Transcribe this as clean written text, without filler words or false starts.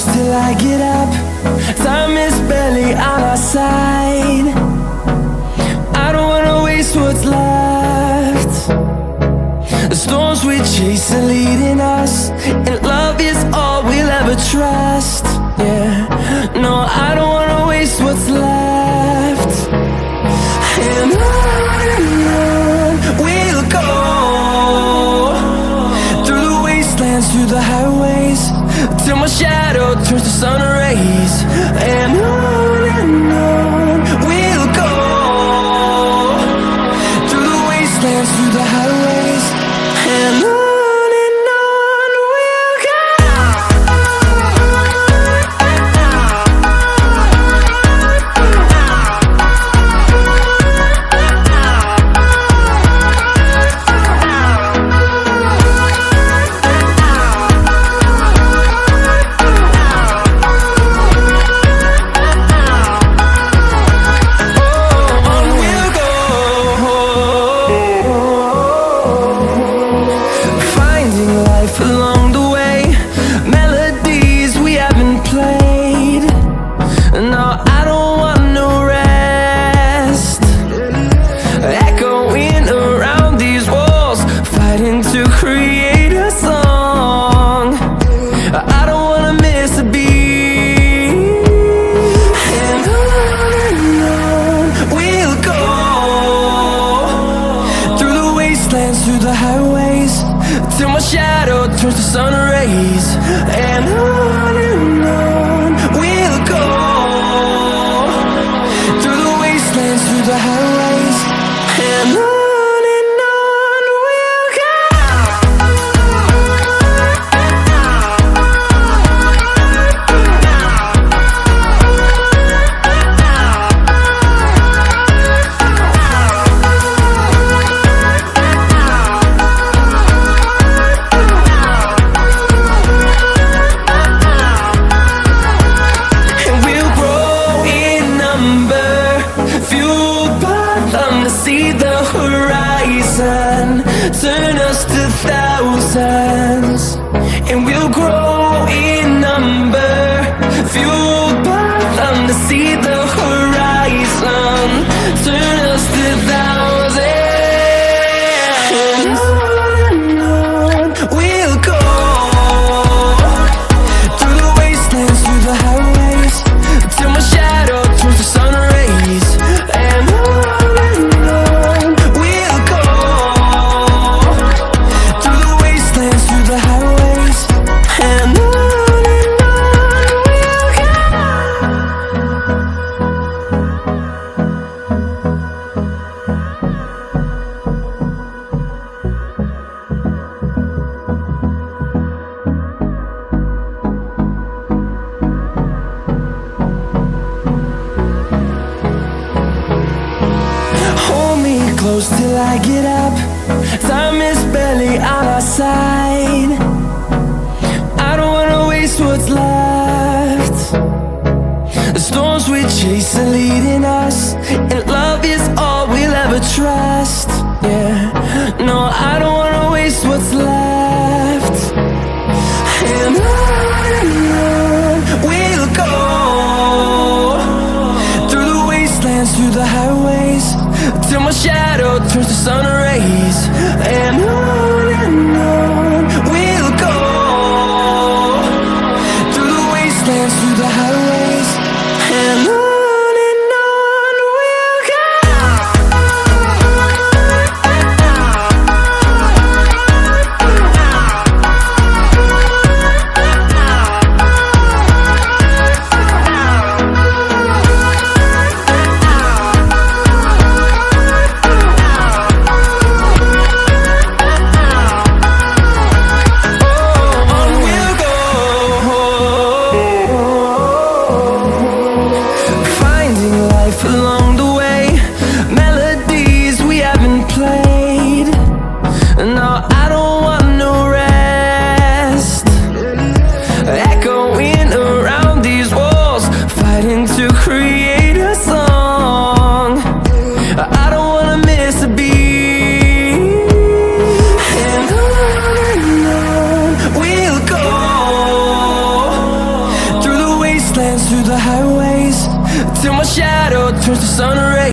close till I get up. Time is barely on our side. I don't wanna waste what's left. The storms we chase are leading us, and love is all we'll ever trust. Yeah, no, I don't wanna waste what's left. And on we'll go, through the wastelands, through the highways, till my shadow turns to sun rays. And on we'll go, through the wastelands, through the highways, and on. Along the way, melodies we haven't played. No, I don't want no rest. Echoing around these walls, fighting to create a song. I don't wanna miss a beat. And on we'll go, through the wastelands, through the highways, till my shadow turns to sun rays. And on we'll go, through the wastelands, through the highways, and on we'll go. See the horizon, turn us to thousands, and we'll grow in number, fueled by them to see the horizon, turn us to thousands. And on we'll go, through the wastelands, through the highways, till my shadow turns to sun rays. And close till I get up. Time is barely on our side. I don't wanna waste what's left. The storms we chase are leading us, and love is all we'll ever trust. Yeah, no, I don't wanna waste what's left. And on we'll go, through the wastelands, through the highways, till my shadow turns to sun rays. And on we'll go, through the wastelands, through the highways, and on. Along the way, melodies we haven't played. No, I don't want no rest. Echoing around these walls, fighting to create a song. I don't wanna miss a beat. And on we'll go, wastelands, through the highways, till my shadow turns to sun rays.